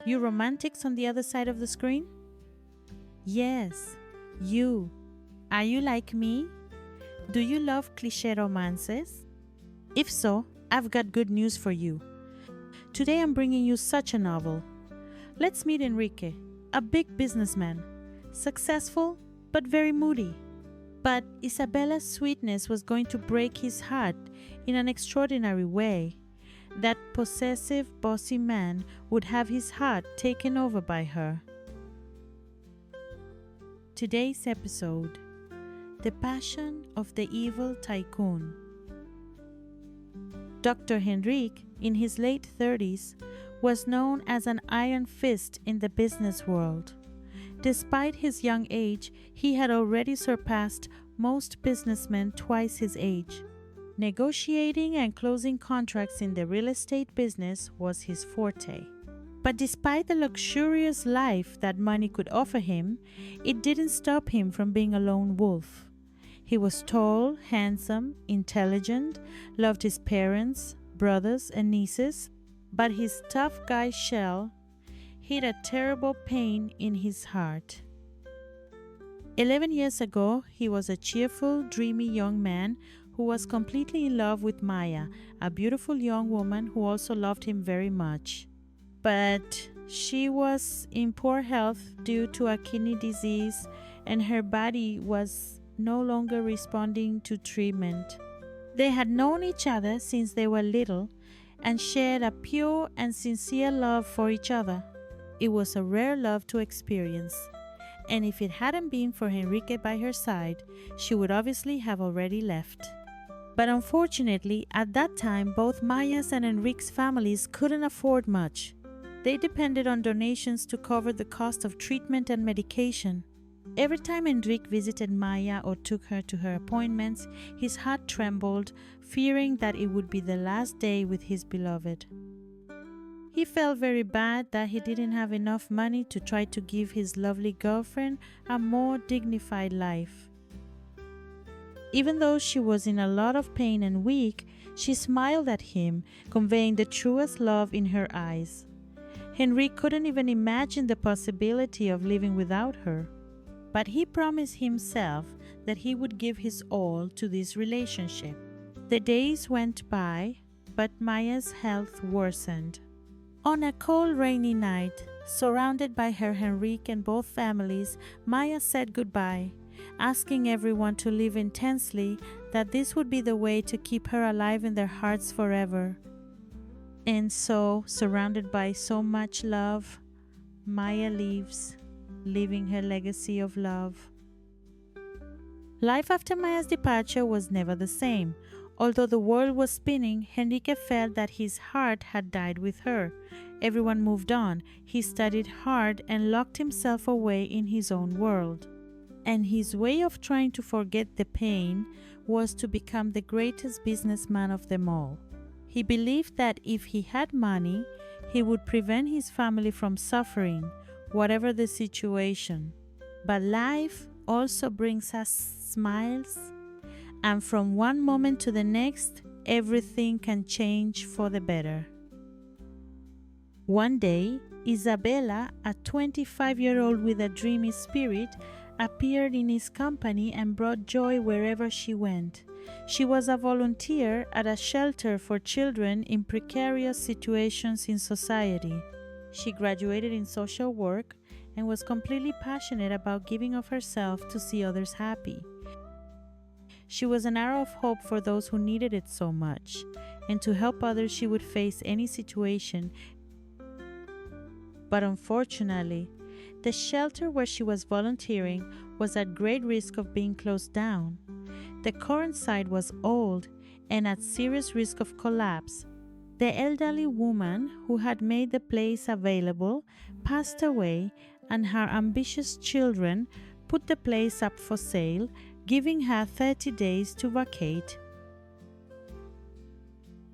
You romantics on the other side of the screen? Yes, you. Are you like me? Do you love cliché romances? If so, I've got good news for you. Today I'm bringing you such a novel. Let's meet Enrique, a big businessman, successful but very moody. But Isabella's sweetness was going to break his heart in an extraordinary way. That possessive, bossy man would have his heart taken over by her. Today's episode: The Passion of the Evil Tycoon. Dr. Henrique, in his late 30s, was known as an iron fist in the business world. Despite his young age, he had already surpassed most businessmen twice his age. Negotiating and closing contracts in the real estate business was his forte. But despite the luxurious life that money could offer him, it didn't stop him from being a lone wolf. He was tall, handsome, intelligent, loved his parents, brothers, and nieces, but his tough guy shell hid a terrible pain in his heart. 11 years ago, he was a cheerful, dreamy young man who was completely in love with Maya, a beautiful young woman who also loved him very much. But she was in poor health due to a kidney disease, and her body was no longer responding to treatment. They had known each other since they were little and shared a pure and sincere love for each other. It was a rare love to experience, and if it hadn't been for Henrique by her side, she would obviously have already left. But unfortunately, at that time, both Maya's and Enrique's families couldn't afford much. They depended on donations to cover the cost of treatment and medication. Every time Enrique visited Maya or took her to her appointments, his heart trembled, fearing that it would be the last day with his beloved. He felt very bad that he didn't have enough money to try to give his lovely girlfriend a more dignified life. Even though she was in a lot of pain and weak, she smiled at him, conveying the truest love in her eyes. Henry couldn't even imagine the possibility of living without her. But he promised himself that he would give his all to this relationship. The days went by, but Maya's health worsened. On a cold, rainy night, surrounded by her Henrique and both families, Maya said goodbye, asking everyone to live intensely, that this would be the way to keep her alive in their hearts forever. And so, surrounded by so much love, Maya leaves, leaving her legacy of love. Life after Maya's departure was never the same. Although the world was spinning, Henrique felt that his heart had died with her. Everyone moved on. He studied hard and locked himself away in his own world. And his way of trying to forget the pain was to become the greatest businessman of them all. He believed that if he had money, he would prevent his family from suffering, whatever the situation. But life also brings us smiles, and from one moment to the next, everything can change for the better. One day, Isabella, a 25-year-old with a dreamy spirit, appeared in his company and brought joy wherever she went. She was a volunteer at a shelter for children in precarious situations in society. She graduated in social work and was completely passionate about giving of herself to see others happy. She was an arrow of hope for those who needed it so much, and to help others she would face any situation. But unfortunately, the shelter where she was volunteering was at great risk of being closed down. The current site was old and at serious risk of collapse. The elderly woman who had made the place available passed away, and her ambitious children put the place up for sale, giving her 30 days to vacate.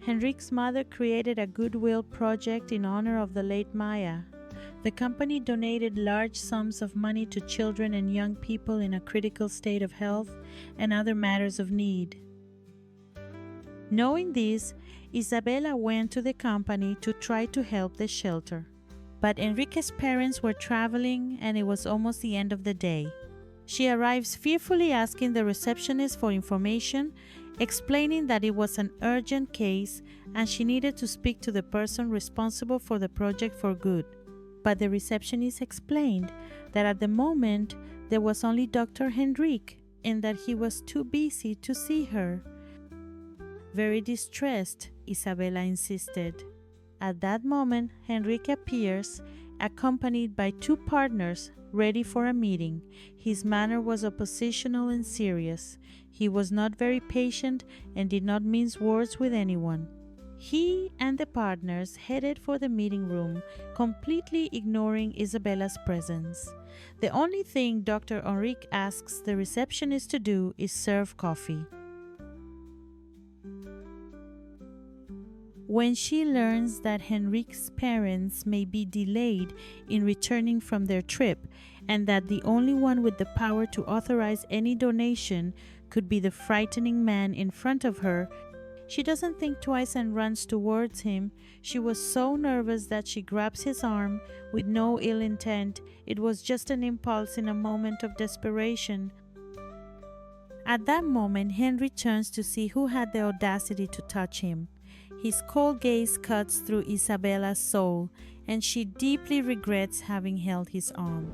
Henrique's mother created a goodwill project in honor of the late Maya. The company donated large sums of money to children and young people in a critical state of health and other matters of need. Knowing this, Isabella went to the company to try to help the shelter. But Enrique's parents were traveling and it was almost the end of the day. She arrives fearfully asking the receptionist for information, explaining that it was an urgent case and she needed to speak to the person responsible for the project for good. But the receptionist explained that at the moment there was only Dr. Henrique and that he was too busy to see her. Very distressed, Isabella insisted. At that moment, Henrique appears, accompanied by two partners, ready for a meeting. His manner was oppositional and serious. He was not very patient and did not mince words with anyone. He and the partners headed for the meeting room, completely ignoring Isabella's presence. The only thing Dr. Henrique asks the receptionist to do is serve coffee. When she learns that Henrique's parents may be delayed in returning from their trip and that the only one with the power to authorize any donation could be the frightening man in front of her, she doesn't think twice and runs towards him. She was so nervous that she grabs his arm with no ill intent. It was just an impulse in a moment of desperation. At that moment, Henry turns to see who had the audacity to touch him. His cold gaze cuts through Isabella's soul, and she deeply regrets having held his arm.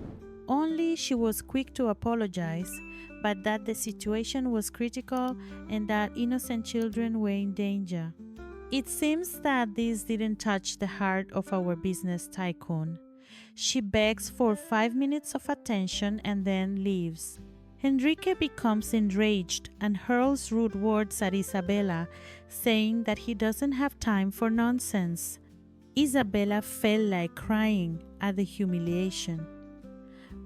Only she was quick to apologize, but that the situation was critical and that innocent children were in danger. It seems that this didn't touch the heart of our business tycoon. She begs for 5 minutes of attention and then leaves. Enrique becomes enraged and hurls rude words at Isabella, saying that he doesn't have time for nonsense. Isabella felt like crying at the humiliation.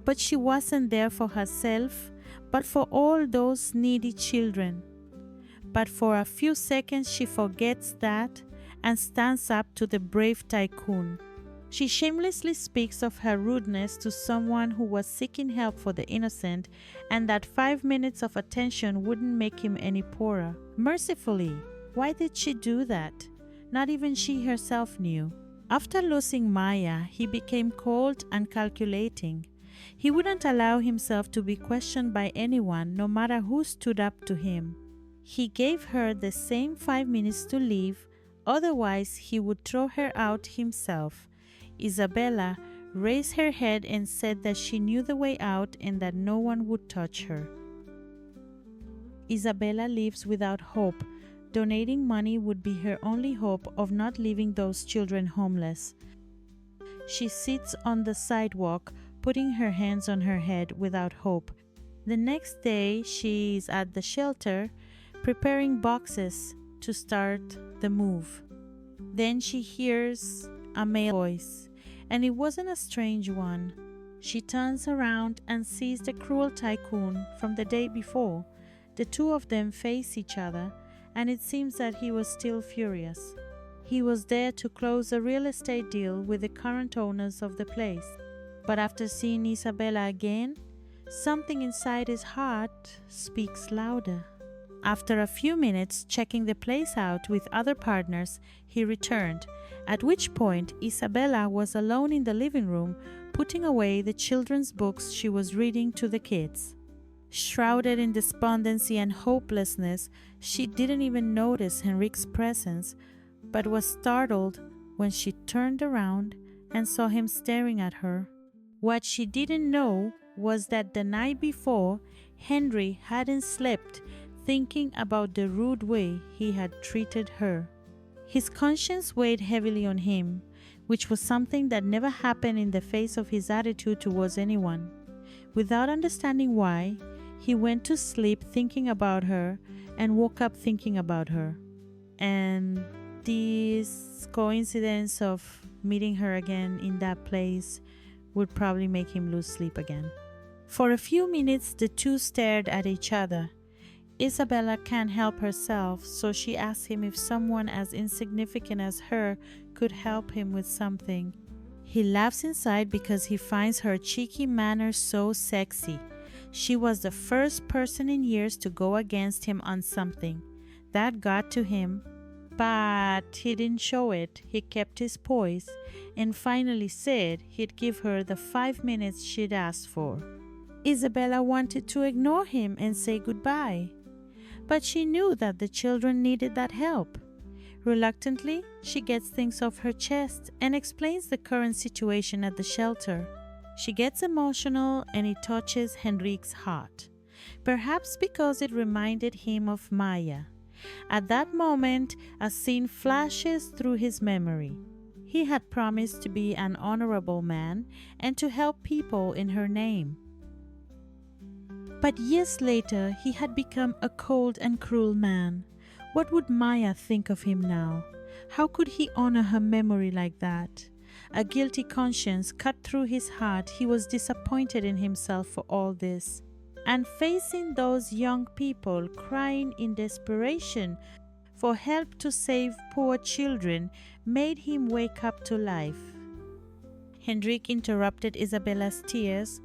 But she wasn't there for herself, but for all those needy children. But for a few seconds she forgets that and stands up to the brave tycoon. She shamelessly speaks of her rudeness to someone who was seeking help for the innocent and that 5 minutes of attention wouldn't make him any poorer. Mercifully, why did she do that? Not even she herself knew. After losing Maya, he became cold and calculating. He wouldn't allow himself to be questioned by anyone, no matter who stood up to him. He gave her the same 5 minutes to leave, otherwise he would throw her out himself. Isabella raised her head and said that she knew the way out and that no one would touch her. Isabella lives without hope. Donating money would be her only hope of not leaving those children homeless. She sits on the sidewalk, putting her hands on her head without hope. The next day, she is at the shelter, preparing boxes to start the move. Then she hears a male voice, and it wasn't a strange one. She turns around and sees the cruel tycoon from the day before. The two of them face each other, and it seems that he was still furious. He was there to close a real estate deal with the current owners of the place. But after seeing Isabella again, something inside his heart speaks louder. After a few minutes checking the place out with other partners, he returned, at which point Isabella was alone in the living room, putting away the children's books she was reading to the kids. Shrouded in despondency and hopelessness, she didn't even notice Henrique's presence, but was startled when she turned around and saw him staring at her. What she didn't know was that the night before, Henry hadn't slept, thinking about the rude way he had treated her. His conscience weighed heavily on him, which was something that never happened in the face of his attitude towards anyone. Without understanding why, he went to sleep thinking about her and woke up thinking about her. And this coincidence of meeting her again in that place would probably make him lose sleep again. For a few minutes, the two stared at each other. Isabella can't help herself, so she asks him if someone as insignificant as her could help him with something. He laughs inside because he finds her cheeky manner so sexy. She was the first person in years to go against him on something. That got to him. But he didn't show it. He kept his poise and finally said he'd give her the 5 minutes she'd asked for. Isabella wanted to ignore him and say goodbye, but she knew that the children needed that help. Reluctantly, she gets things off her chest and explains the current situation at the shelter. She gets emotional and it touches Henrique's heart, perhaps because it reminded him of Maya. At that moment, a scene flashes through his memory. He had promised to be an honorable man and to help people in her name. But years later, he had become a cold and cruel man. What would Maya think of him now? How could he honor her memory like that? A guilty conscience cut through his heart. He was disappointed in himself for all this. And facing those young people crying in desperation for help to save poor children made him wake up to life. Henrique interrupted Isabella's tears,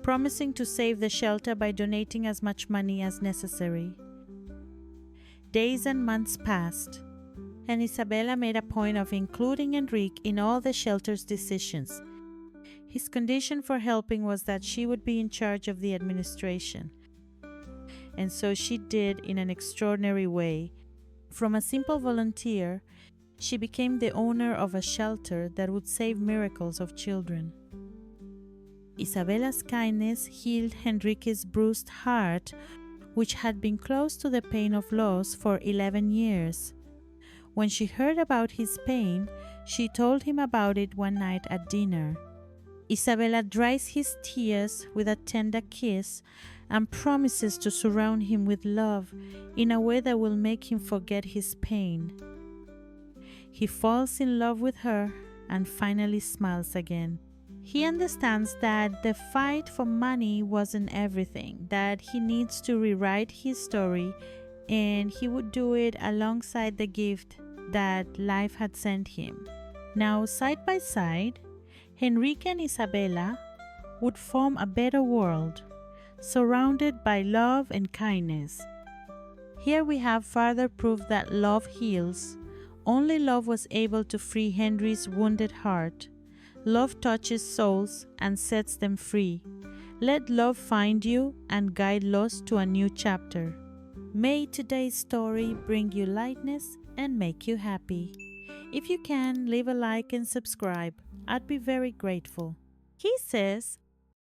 promising to save the shelter by donating as much money as necessary. Days and months passed, and Isabella made a point of including Henrique in all the shelter's decisions. His condition for helping was that she would be in charge of the administration. And so she did in an extraordinary way. From a simple volunteer, she became the owner of a shelter that would save miracles of children. Isabella's kindness healed Henrique's bruised heart, which had been close to the pain of loss for 11 years. When she heard about his pain, she told him about it one night at dinner. Isabella dries his tears with a tender kiss and promises to surround him with love in a way that will make him forget his pain. He falls in love with her and finally smiles again. He understands that the fight for money wasn't everything, that he needs to rewrite his story, and he would do it alongside the gift that life had sent him. Now, side by side, Henrique and Isabella would form a better world, surrounded by love and kindness. Here we have further proof that love heals. Only love was able to free Henry's wounded heart. Love touches souls and sets them free. Let love find you and guide lost to a new chapter. May today's story bring you lightness and make you happy. If you can, leave a like and subscribe. I'd be very grateful. Kisses.